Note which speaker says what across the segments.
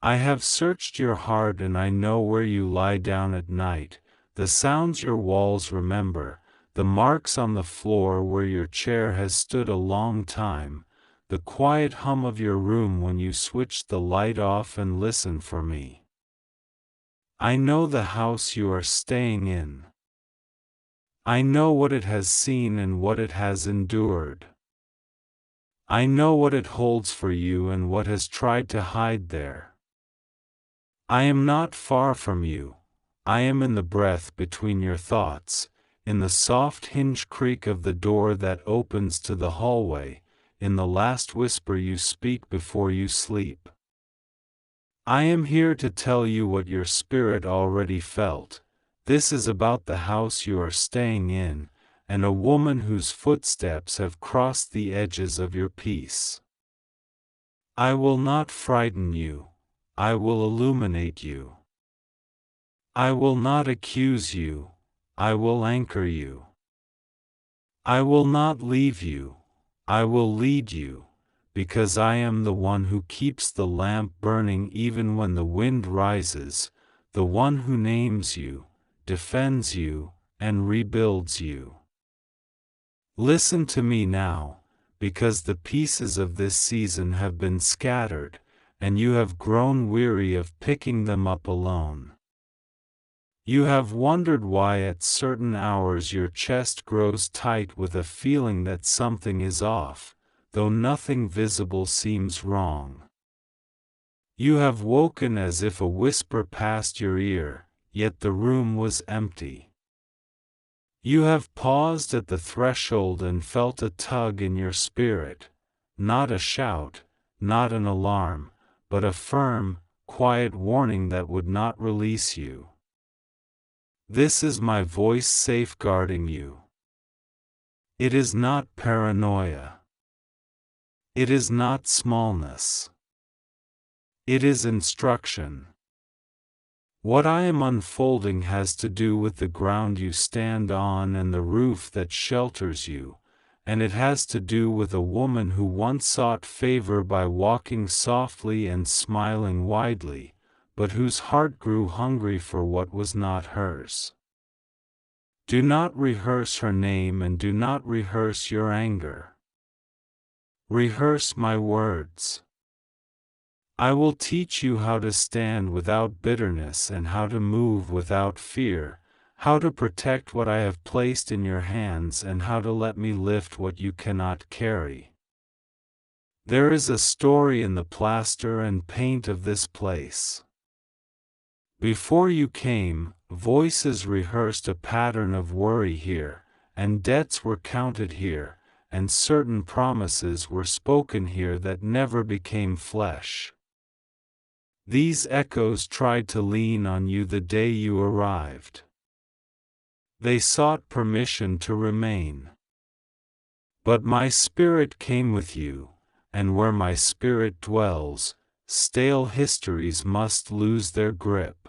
Speaker 1: I have searched your heart and I know where you lie down at night, the sounds your walls remember, the marks on the floor where your chair has stood a long time, the quiet hum of your room when you switched the light off and listened for me. I know the house you are staying in. I know what it has seen and what it has endured. I know what it holds for you and what has tried to hide there. I am not far from you. I am in the breath between your thoughts, in the soft hinge creak of the door that opens to the hallway, in the last whisper you speak before you sleep. I am here to tell you what your spirit already felt. This is about the house you are staying in, and a woman whose footsteps have crossed the edges of your peace. I will not frighten you. I will illuminate you. I will not accuse you. I will anchor you. I will not leave you. I will lead you, because I am the one who keeps the lamp burning even when the wind rises, the one who names you, defends you, and rebuilds you. Listen to me now, because the pieces of this season have been scattered, and you have grown weary of picking them up alone. You have wondered why at certain hours your chest grows tight with a feeling that something is off, though nothing visible seems wrong. You have woken as if a whisper passed your ear, yet the room was empty. You have paused at the threshold and felt a tug in your spirit, not a shout, not an alarm, but a firm, quiet warning that would not release you. This is my voice safeguarding you. It is not paranoia. It is not smallness. It is instruction. What I am unfolding has to do with the ground you stand on and the roof that shelters you, and it has to do with a woman who once sought favor by walking softly and smiling widely, but whose heart grew hungry for what was not hers. Do not rehearse her name and do not rehearse your anger. Rehearse my words. I will teach you how to stand without bitterness and how to move without fear, how to protect what I have placed in your hands and how to let me lift what you cannot carry. There is a story in the plaster and paint of this place. Before you came, voices rehearsed a pattern of worry here, and debts were counted here, and certain promises were spoken here that never became flesh. These echoes tried to lean on you the day you arrived. They sought permission to remain. But my spirit came with you, and where my spirit dwells, stale histories must lose their grip.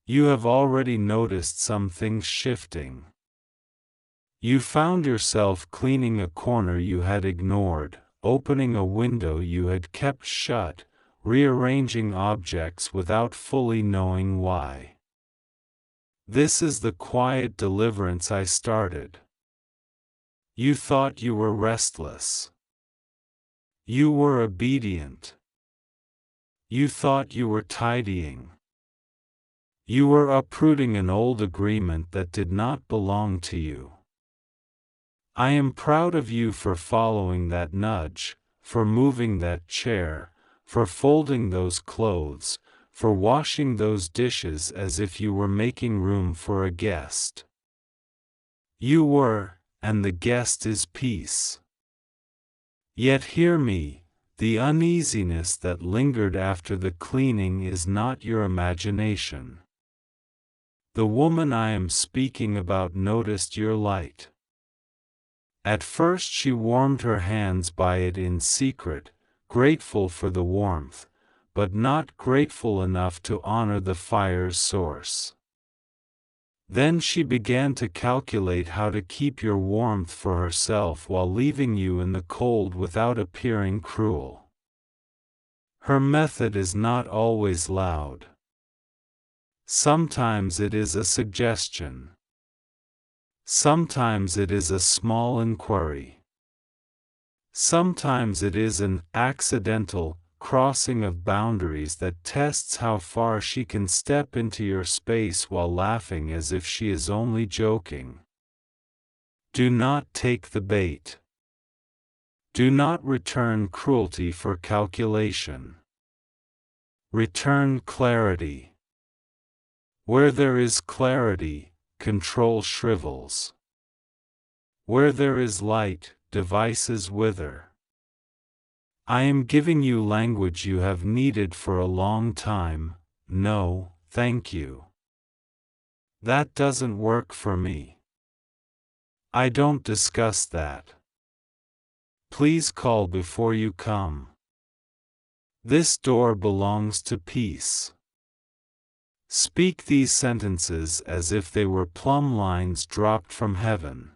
Speaker 1: You have already noticed some things shifting. You found yourself cleaning a corner you had ignored, opening a window you had kept shut, rearranging objects without fully knowing why. This is the quiet deliverance I started. You thought you were restless. You were obedient. You thought you were tidying. You were uprooting an old agreement that did not belong to you. I am proud of you for following that nudge, for moving that chair, for folding those clothes, for washing those dishes as if you were making room for a guest. You were, and the guest is peace. Yet hear me, the uneasiness that lingered after the cleaning is not your imagination. The woman I am speaking about noticed your light. At first she warmed her hands by it in secret, grateful for the warmth, but not grateful enough to honor the fire's source. Then she began to calculate how to keep your warmth for herself while leaving you in the cold without appearing cruel. Her method is not always loud. Sometimes it is a suggestion. Sometimes it is a small inquiry. Sometimes it is an accidental crossing of boundaries that tests how far she can step into your space while laughing as if she is only joking. Do not take the bait. Do not return cruelty for calculation. Return clarity. Where there is clarity, control shrivels. Where there is light, devices wither. I am giving you language you have needed for a long time. No, thank you. That doesn't work for me. I don't discuss that. Please call before you come. This door belongs to peace. Speak these sentences as if they were plumb lines dropped from heaven.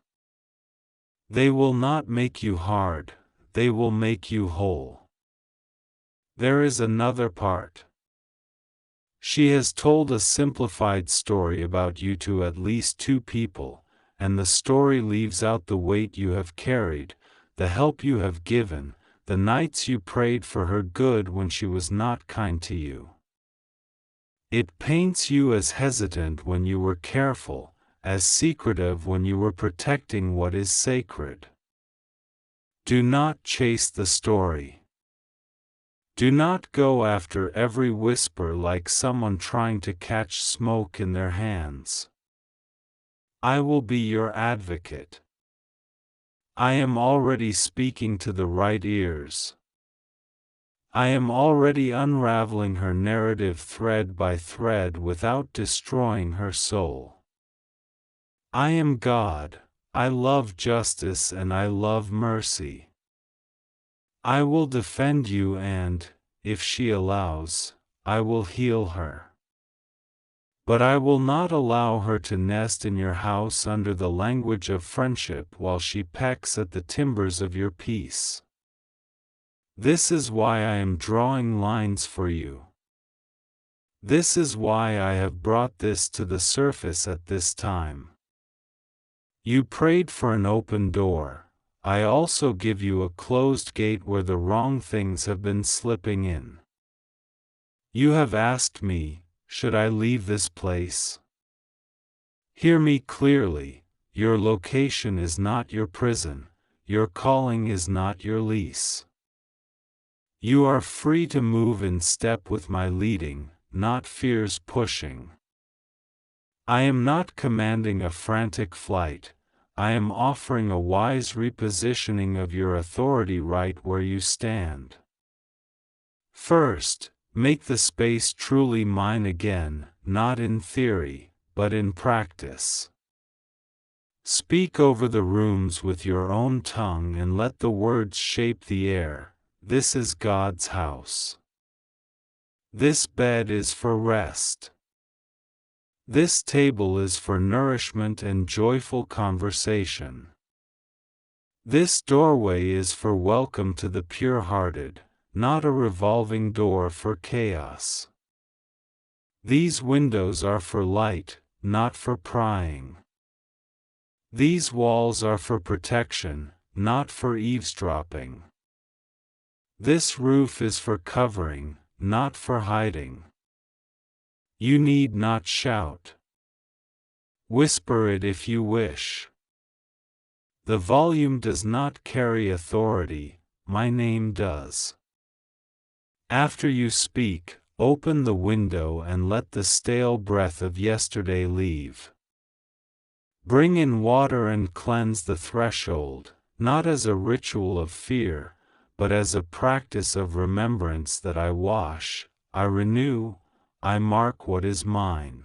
Speaker 1: They will not make you hard, they will make you whole. There is another part. She has told a simplified story about you to at least 2 people, and the story leaves out the weight you have carried, the help you have given, the nights you prayed for her good when she was not kind to you. It paints you as hesitant when you were careful, as secretive when you were protecting what is sacred. Do not chase the story. Do not go after every whisper like someone trying to catch smoke in their hands. I will be your advocate. I am already speaking to the right ears. I am already unraveling her narrative thread by thread without destroying her soul. I am God, I love justice and I love mercy. I will defend you and, if she allows, I will heal her. But I will not allow her to nest in your house under the language of friendship while she pecks at the timbers of your peace. This is why I am drawing lines for you. This is why I have brought this to the surface at this time. You prayed for an open door. I also give you a closed gate where the wrong things have been slipping in. You have asked me, should I leave this place? Hear me clearly, your location is not your prison, your calling is not your lease. You are free to move in step with my leading, not fear's pushing. I am not commanding a frantic flight, I am offering a wise repositioning of your authority right where you stand. First, make the space truly mine again, not in theory, but in practice. Speak over the rooms with your own tongue and let the words shape the air. This is God's house. This bed is for rest. This table is for nourishment and joyful conversation. This doorway is for welcome to the pure-hearted, not a revolving door for chaos. These windows are for light, not for prying. These walls are for protection, not for eavesdropping. This roof is for covering, not for hiding. You need not shout. Whisper it if you wish. The volume does not carry authority, my name does. After you speak, open the window and let the stale breath of yesterday leave. Bring in water and cleanse the threshold, not as a ritual of fear, but as a practice of remembrance that I wash, I renew, I mark what is mine.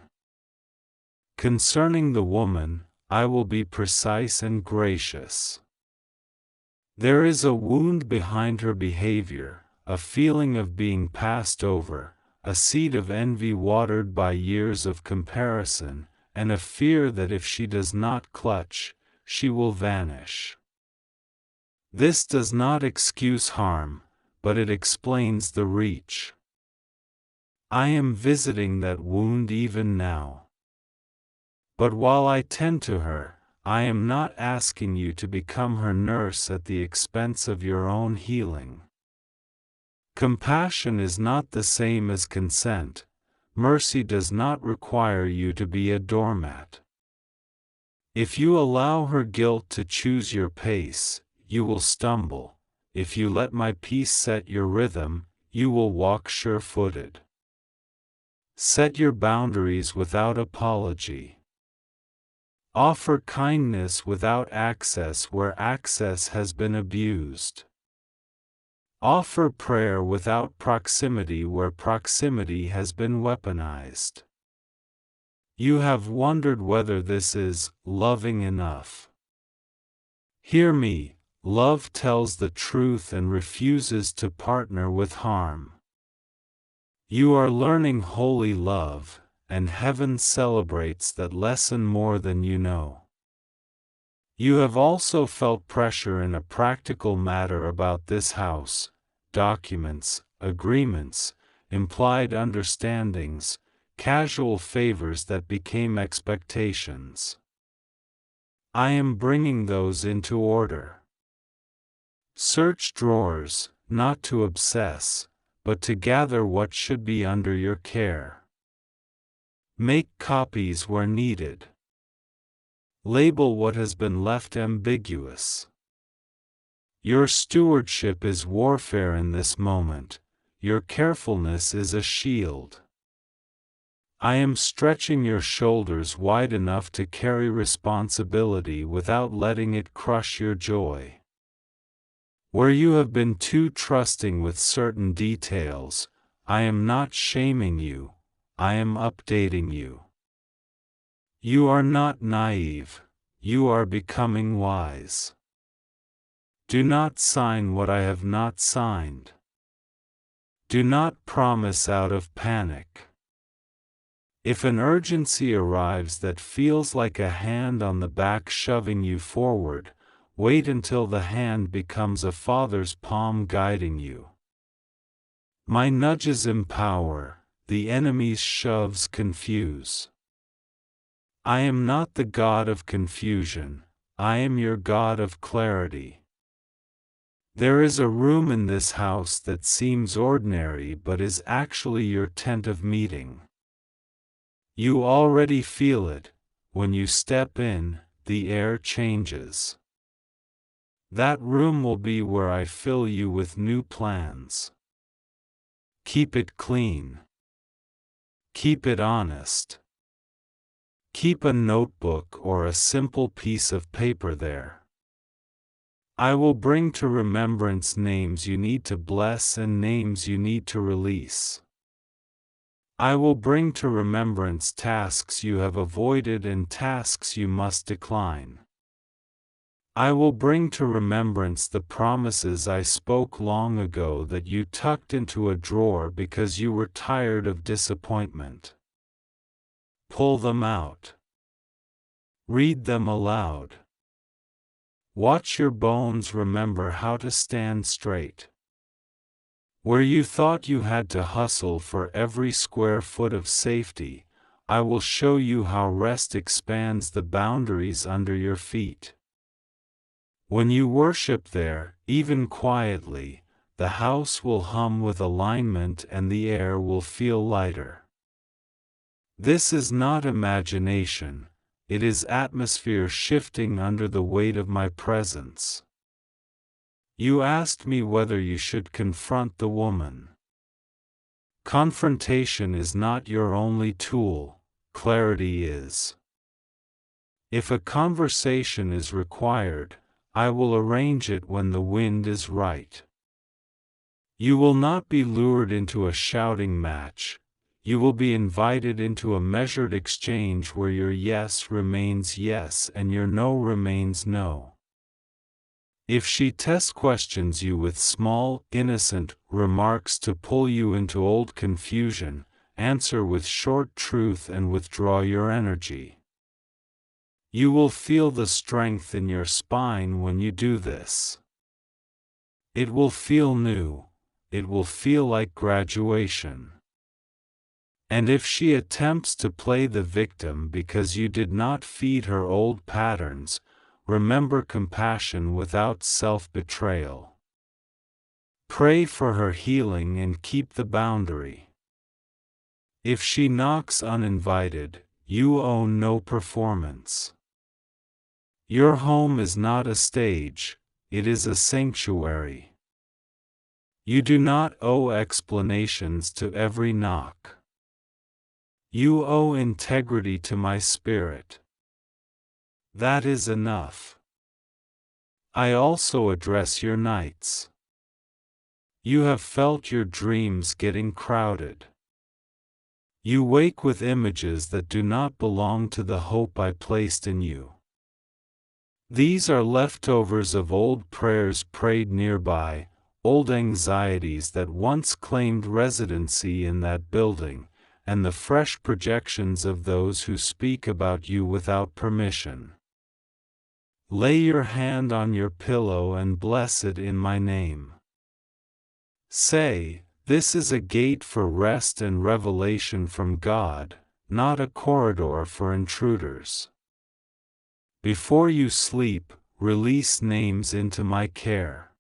Speaker 1: Concerning the woman, I will be precise and gracious. There is a wound behind her behavior, a feeling of being passed over, a seed of envy watered by years of comparison, and a fear that if she does not clutch, she will vanish. This does not excuse harm, but it explains the reach. I am visiting that wound even now. But while I tend to her, I am not asking you to become her nurse at the expense of your own healing. Compassion is not the same as consent. Mercy does not require you to be a doormat. If you allow her guilt to choose your pace, you will stumble. If you let my peace set your rhythm, you will walk sure-footed. Set your boundaries without apology. Offer kindness without access where access has been abused. Offer prayer without proximity where proximity has been weaponized. You have wondered whether this is loving enough. Hear me, love tells the truth and refuses to partner with harm. You are learning holy love, and heaven celebrates that lesson more than you know. You have also felt pressure in a practical matter about this house, documents, agreements, implied understandings, casual favors that became expectations. I am bringing those into order. Search drawers, not to obsess, but to gather what should be under your care. Make copies where needed. Label what has been left ambiguous. Your stewardship is warfare in this moment. Your carefulness is a shield. I am stretching your shoulders wide enough to carry responsibility without letting it crush your joy. Where you have been too trusting with certain details, I am not shaming you, I am updating you. You are not naive, you are becoming wise. Do not sign what I have not signed. Do not promise out of panic. If an urgency arrives that feels like a hand on the back shoving you forward, wait until the hand becomes a father's palm guiding you. My nudges empower, the enemy's shoves confuse. I am not the God of confusion, I am your God of clarity. There is a room in this house that seems ordinary but is actually your tent of meeting. You already feel it. When you step in, the air changes. That room will be where I fill you with new plans. Keep it clean. Keep it honest. Keep a notebook or a simple piece of paper there. I will bring to remembrance names you need to bless and names you need to release. I will bring to remembrance tasks you have avoided and tasks you must decline. I will bring to remembrance the promises I spoke long ago that you tucked into a drawer because you were tired of disappointment. Pull them out. Read them aloud. Watch your bones remember how to stand straight. Where you thought you had to hustle for every square foot of safety, I will show you how rest expands the boundaries under your feet. When you worship there, even quietly, the house will hum with alignment and the air will feel lighter. This is not imagination, it is atmosphere shifting under the weight of my presence. You asked me whether you should confront the woman. Confrontation is not your only tool, clarity is. If a conversation is required, I will arrange it when the wind is right. You will not be lured into a shouting match. You will be invited into a measured exchange where your yes remains yes and your no remains no. If she test questions you with small, innocent remarks to pull you into old confusion, answer with short truth and withdraw your energy. You will feel the strength in your spine when you do this. It will feel new, it will feel like graduation. And if she attempts to play the victim because you did not feed her old patterns, remember compassion without self-betrayal. Pray for her healing and keep the boundary. If she knocks uninvited, you owe no performance. Your home is not a stage, it is a sanctuary. You do not owe explanations to every knock. You owe integrity to my spirit. That is enough. I also address your nights. You have felt your dreams getting crowded. You wake with images that do not belong to the hope I placed in you. These are leftovers of old prayers prayed nearby, old anxieties that once claimed residency in that building, and the fresh projections of those who speak about you without permission. Lay your hand on your pillow and bless it in my name. Say, this is a gate for rest and revelation from God, not a corridor for intruders. Before you sleep, release names into my care.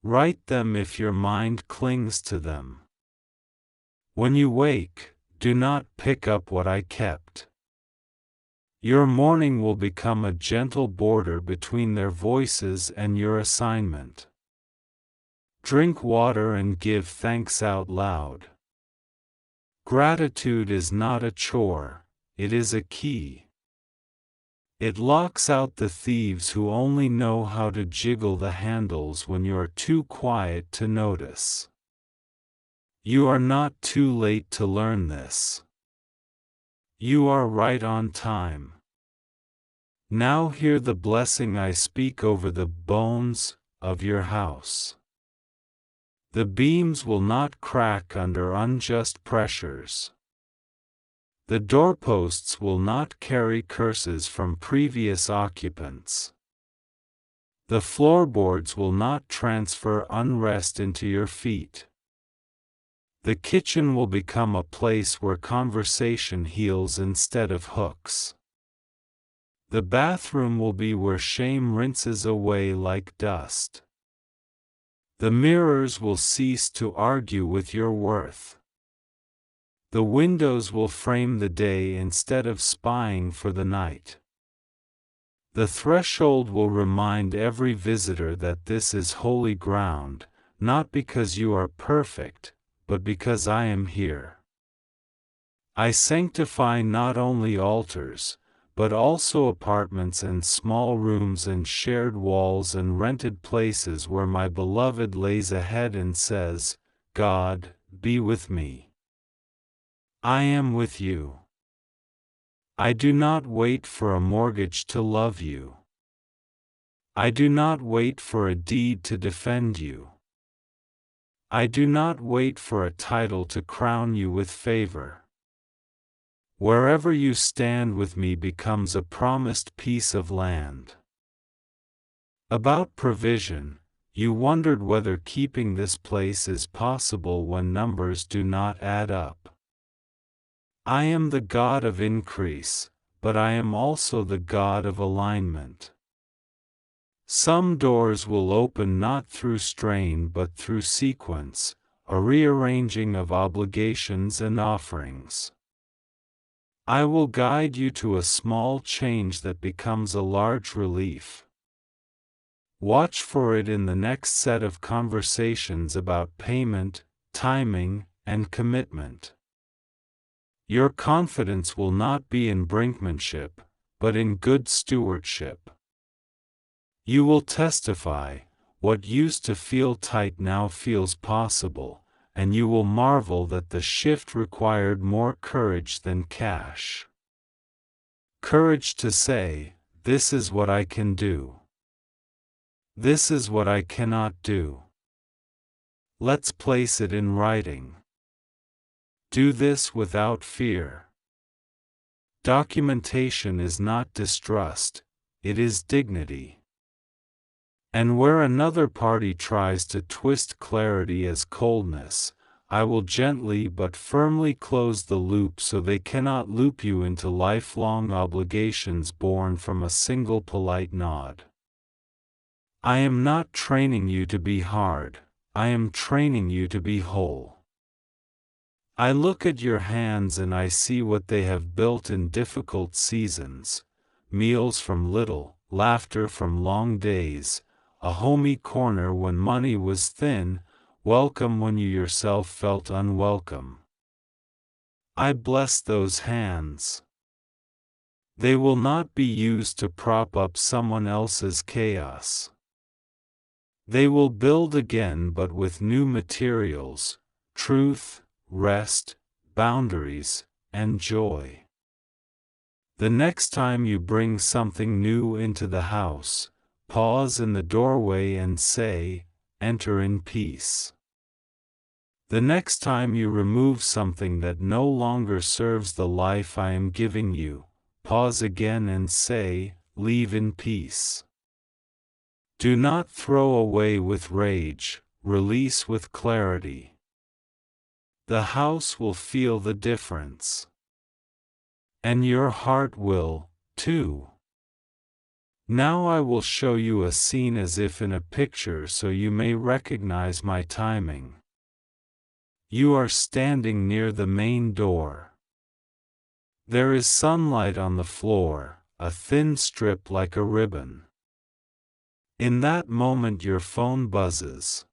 Speaker 1: Write them if your mind clings to them. When you wake, do not pick up what I kept. Your morning will become a gentle border between their voices and your assignment. Drink water and give thanks out loud. Gratitude is not a chore, it is a key. It locks out the thieves who only know how to jiggle the handles when you are too quiet to notice. You are not too late to learn this. You are right on time. Now hear the blessing I speak over the bones of your house. The beams will not crack under unjust pressures. The doorposts will not carry curses from previous occupants. The floorboards will not transfer unrest into your feet. The kitchen will become a place where conversation heals instead of hooks. The bathroom will be where shame rinses away like dust. The mirrors will cease to argue with your worth. The windows will frame the day instead of spying for the night. The threshold will remind every visitor that this is holy ground, not because you are perfect, but because I am here. I sanctify not only altars, but also apartments and small rooms and shared walls and rented places where my beloved lays ahead and says, God, be with me. I am with you. I do not wait for a mortgage to love you. I do not wait for a deed to defend you. I do not wait for a title to crown you with favor. Wherever you stand with me becomes a promised piece of land. About provision, you wondered whether keeping this place is possible when numbers do not add up. I am the God of increase, but I am also the God of alignment. Some doors will open not through strain but through sequence, a rearranging of obligations and offerings. I will guide you to a small change that becomes a large relief. Watch for it in the next set of conversations about payment, timing, and commitment. Your confidence will not be in brinkmanship, but in good stewardship. You will testify, what used to feel tight now feels possible, and you will marvel that the shift required more courage than cash. Courage to say, this is what I can do. This is what I cannot do. Let's place it in writing. Do this without fear. Documentation is not distrust, it is dignity. And where another party tries to twist clarity as coldness, I will gently but firmly close the loop so they cannot loop you into lifelong obligations born from a single polite nod. I am not training you to be hard, I am training you to be whole. I look at your hands and I see what they have built in difficult seasons: meals from little, laughter from long days, a homey corner when money was thin, welcome when you yourself felt unwelcome. I bless those hands. They will not be used to prop up someone else's chaos. They will build again, but with new materials: truth, rest, boundaries, and joy. The next time you bring something new into the house, pause in the doorway and say, "Enter in peace." The next time you remove something that no longer serves the life I am giving you, pause again and say, "Leave in peace." Do not throw away with rage, release with clarity. The house will feel the difference. And your heart will, too. Now I will show you a scene as if in a picture so you may recognize my timing. You are standing near the main door. There is sunlight on the floor, a thin strip like a ribbon. In that moment your phone buzzes.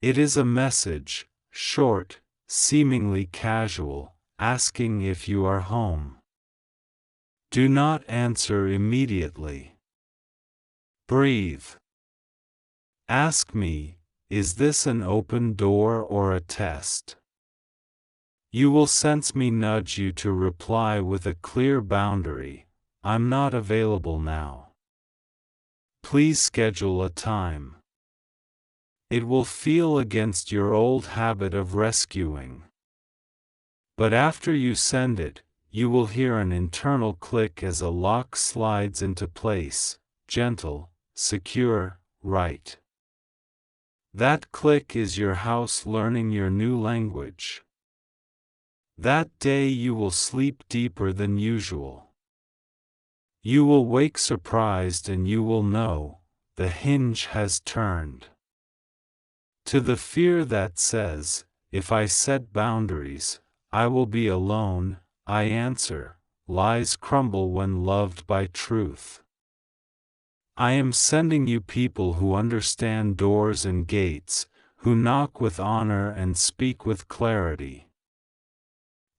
Speaker 1: It is a message, short, seemingly casual, asking if you are home. Do not answer immediately. Breathe. Ask me, is this an open door or a test? You will sense me nudge you to reply with a clear boundary: I'm not available now. Please schedule a time. It will feel against your old habit of rescuing. But after you send it, you will hear an internal click as a lock slides into place, gentle, secure, right. That click is your house learning your new language. That day you will sleep deeper than usual. You will wake surprised and you will know, the hinge has turned. To the fear that says, if I set boundaries, I will be alone, I answer, lies crumble when loved by truth. I am sending you people who understand doors and gates, who knock with honor and speak with clarity.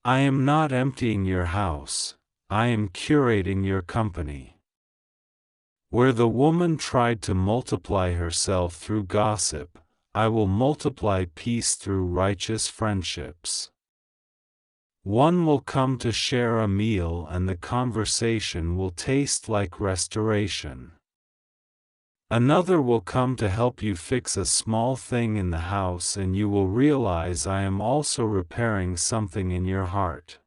Speaker 1: I am not emptying your house, I am curating your company. Where the woman tried to multiply herself through gossip, I will multiply peace through righteous friendships. One will come to share a meal and the conversation will taste like restoration. Another will come to help you fix a small thing in the house and you will realize I am also repairing something in your heart.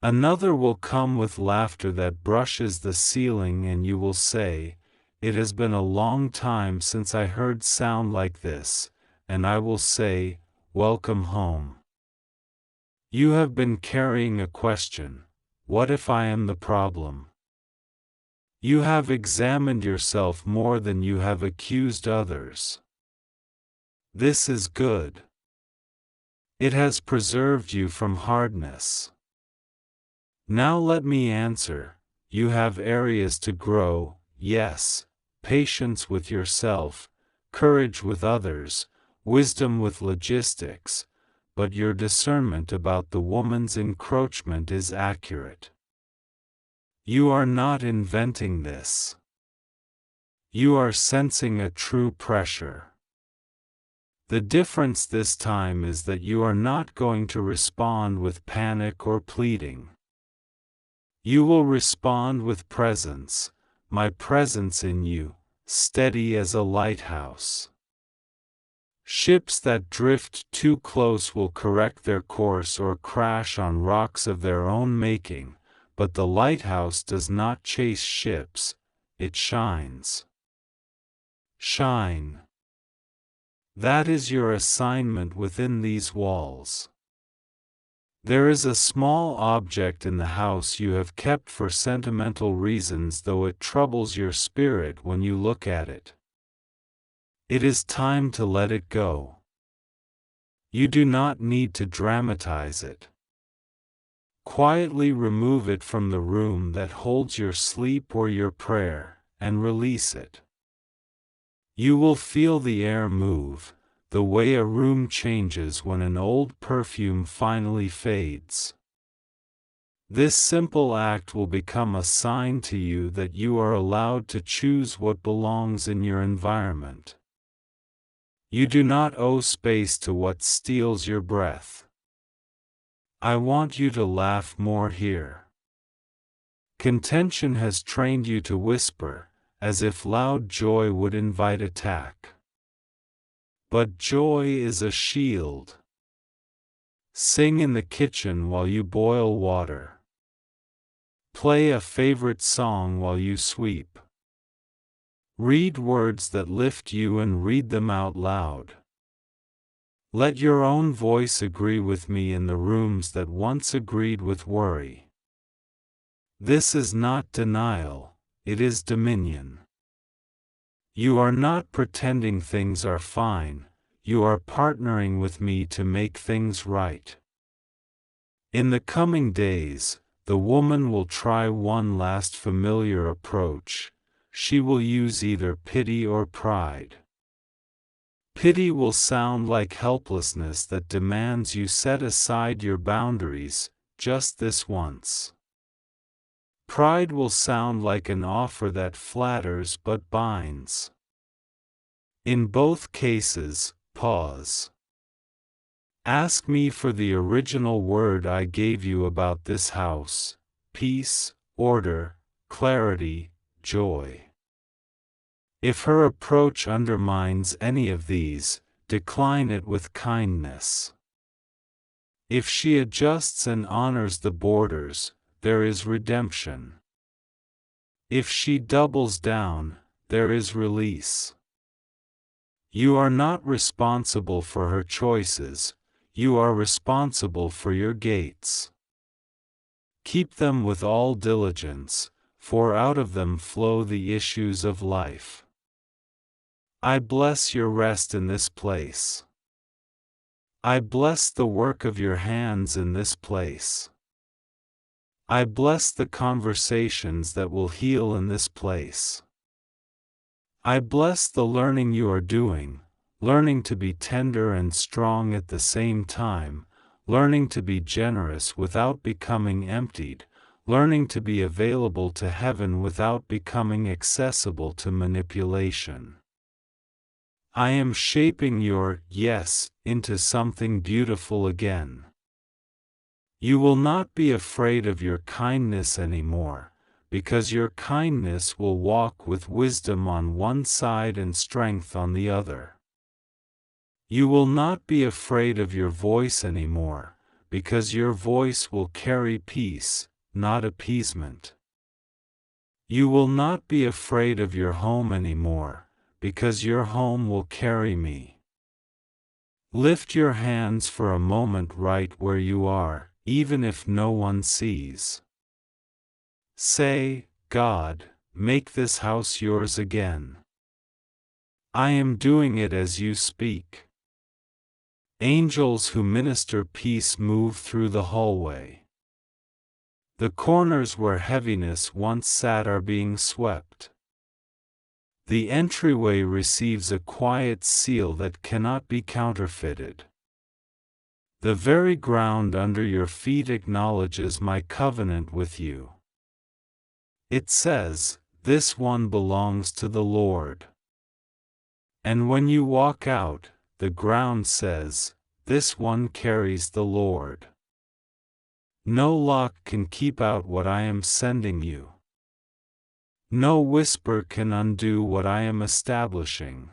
Speaker 1: Another will come with laughter that brushes the ceiling and you will say, it has been a long time since I heard sound like this, and I will say, welcome home. You have been carrying a question: what if I am the problem? You have examined yourself more than you have accused others. This is good. It has preserved you from hardness. Now let me answer, you have areas to grow, yes, patience with yourself, courage with others, wisdom with logistics, but your discernment about the woman's encroachment is accurate. You are not inventing this. You are sensing a true pressure. The difference this time is that you are not going to respond with panic or pleading. You will respond with presence, my presence in you, steady as a lighthouse. Ships that drift too close will correct their course or crash on rocks of their own making, but the lighthouse does not chase ships, it shines. Shine. That is your assignment within these walls. There is a small object in the house you have kept for sentimental reasons, though it troubles your spirit when you look at it. It is time to let it go. You do not need to dramatize it. Quietly remove it from the room that holds your sleep or your prayer, and release it. You will feel the air move, the way a room changes when an old perfume finally fades. This simple act will become a sign to you that you are allowed to choose what belongs in your environment. You do not owe space to what steals your breath. I want you to laugh more here. Contention has trained you to whisper, as if loud joy would invite attack. But joy is a shield. Sing in the kitchen while you boil water. Play a favorite song while you sweep. Read words that lift you and read them out loud. Let your own voice agree with me in the rooms that once agreed with worry. This is not denial, it is dominion. You are not pretending things are fine, you are partnering with me to make things right. In the coming days, the woman will try one last familiar approach. She will use either pity or pride. Pity will sound like helplessness that demands you set aside your boundaries, just this once. Pride will sound like an offer that flatters but binds. In both cases, pause. Ask me for the original word I gave you about this house: peace, order, clarity, joy. If her approach undermines any of these, decline it with kindness. If she adjusts and honors the borders, there is redemption. If she doubles down, there is release. You are not responsible for her choices, you are responsible for your gates. Keep them with all diligence, for out of them flow the issues of life. I bless your rest in this place. I bless the work of your hands in this place. I bless the conversations that will heal in this place. I bless the learning you are doing, learning to be tender and strong at the same time, learning to be generous without becoming emptied, learning to be available to heaven without becoming accessible to manipulation. I am shaping your yes into something beautiful again. You will not be afraid of your kindness anymore, because your kindness will walk with wisdom on one side and strength on the other. You will not be afraid of your voice anymore, because your voice will carry peace, not appeasement. You will not be afraid of your home anymore, because your home will carry me. Lift your hands for a moment right where you are, even if no one sees. Say, God, make this house yours again. I am doing it as you speak. Angels who minister peace move through the hallway. The corners where heaviness once sat are being swept. The entryway receives a quiet seal that cannot be counterfeited. The very ground under your feet acknowledges my covenant with you. It says, "This one belongs to the Lord." And when you walk out, the ground says, "This one carries the Lord." No lock can keep out what I am sending you. No whisper can undo what I am establishing.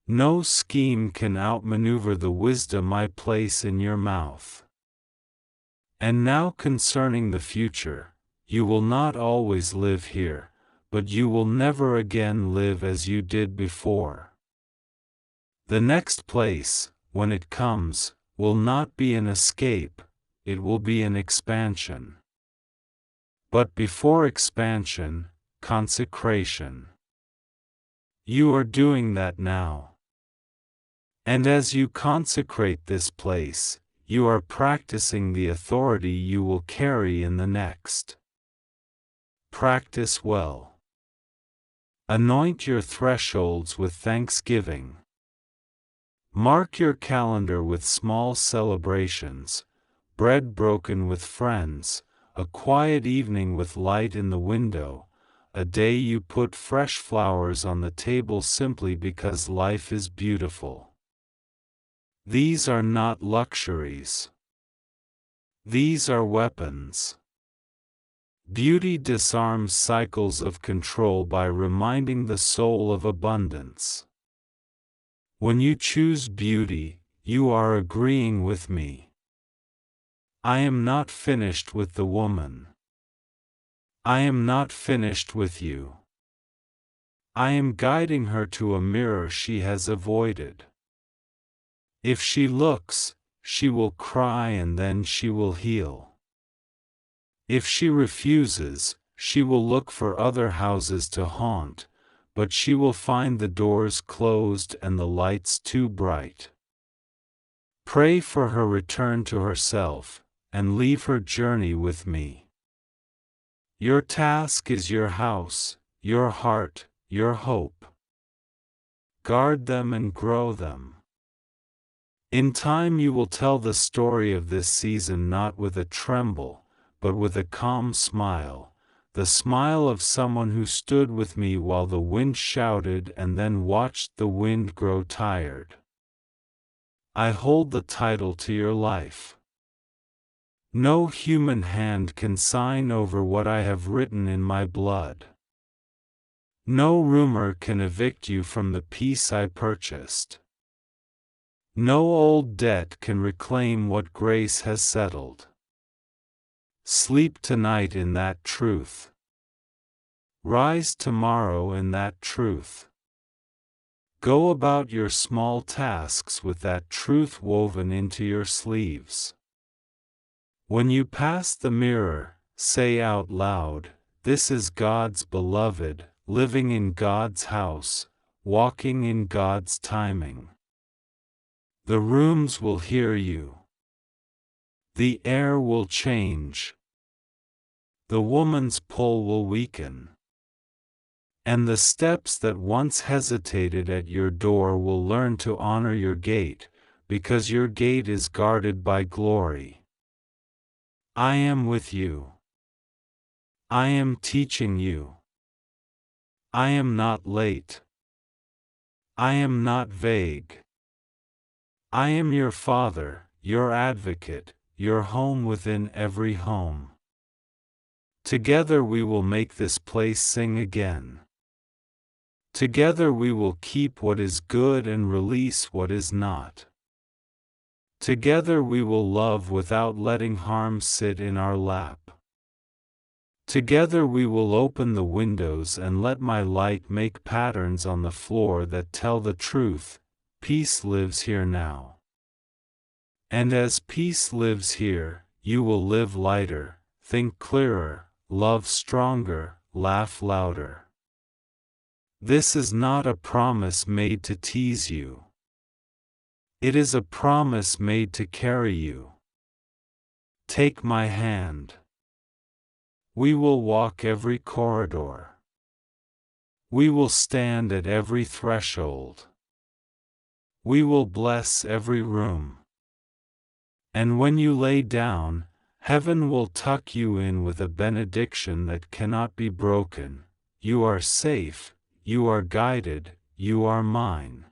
Speaker 1: No scheme can outmaneuver the wisdom I place in your mouth. And now concerning the future, you will not always live here, but you will never again live as you did before. The next place, when it comes, will not be an escape, it will be an expansion. But before expansion, consecration. You are doing that now. And as you consecrate this place, you are practicing the authority you will carry in the next. Practice well. Anoint your thresholds with thanksgiving. Mark your calendar with small celebrations, bread broken with friends, a quiet evening with light in the window, a day you put fresh flowers on the table simply because life is beautiful. These are not luxuries. These are weapons. Beauty disarms cycles of control by reminding the soul of abundance. When you choose beauty, you are agreeing with me. I am not finished with the woman. I am not finished with you. I am guiding her to a mirror she has avoided. If she looks, she will cry and then she will heal. If she refuses, she will look for other houses to haunt, but she will find the doors closed and the lights too bright. Pray for her return to herself, and leave her journey with me. Your task is your house, your heart, your hope. Guard them and grow them. In time you will tell the story of this season not with a tremble, but with a calm smile, the smile of someone who stood with me while the wind shouted and then watched the wind grow tired. I hold the title to your life. No human hand can sign over what I have written in my blood. No rumor can evict you from the peace I purchased. No old debt can reclaim what grace has settled. Sleep tonight in that truth. Rise tomorrow in that truth. Go about your small tasks with that truth woven into your sleeves. When you pass the mirror, say out loud, "This is God's beloved, living in God's house, walking in God's timing." The rooms will hear you. The air will change. The woman's pull will weaken. And the steps that once hesitated at your door will learn to honor your gate, because your gate is guarded by glory. I am with you. I am teaching you. I am not late. I am not vague. I am your Father, your advocate, your home within every home. Together we will make this place sing again. Together we will keep what is good and release what is not. Together we will love without letting harm sit in our lap. Together we will open the windows and let my light make patterns on the floor that tell the truth. Peace lives here now. And as peace lives here, you will live lighter, think clearer, love stronger, laugh louder. This is not a promise made to tease you. It is a promise made to carry you. Take my hand. We will walk every corridor. We will stand at every threshold. We will bless every room. And when you lay down, heaven will tuck you in with a benediction that cannot be broken. You are safe, you are guided, you are mine.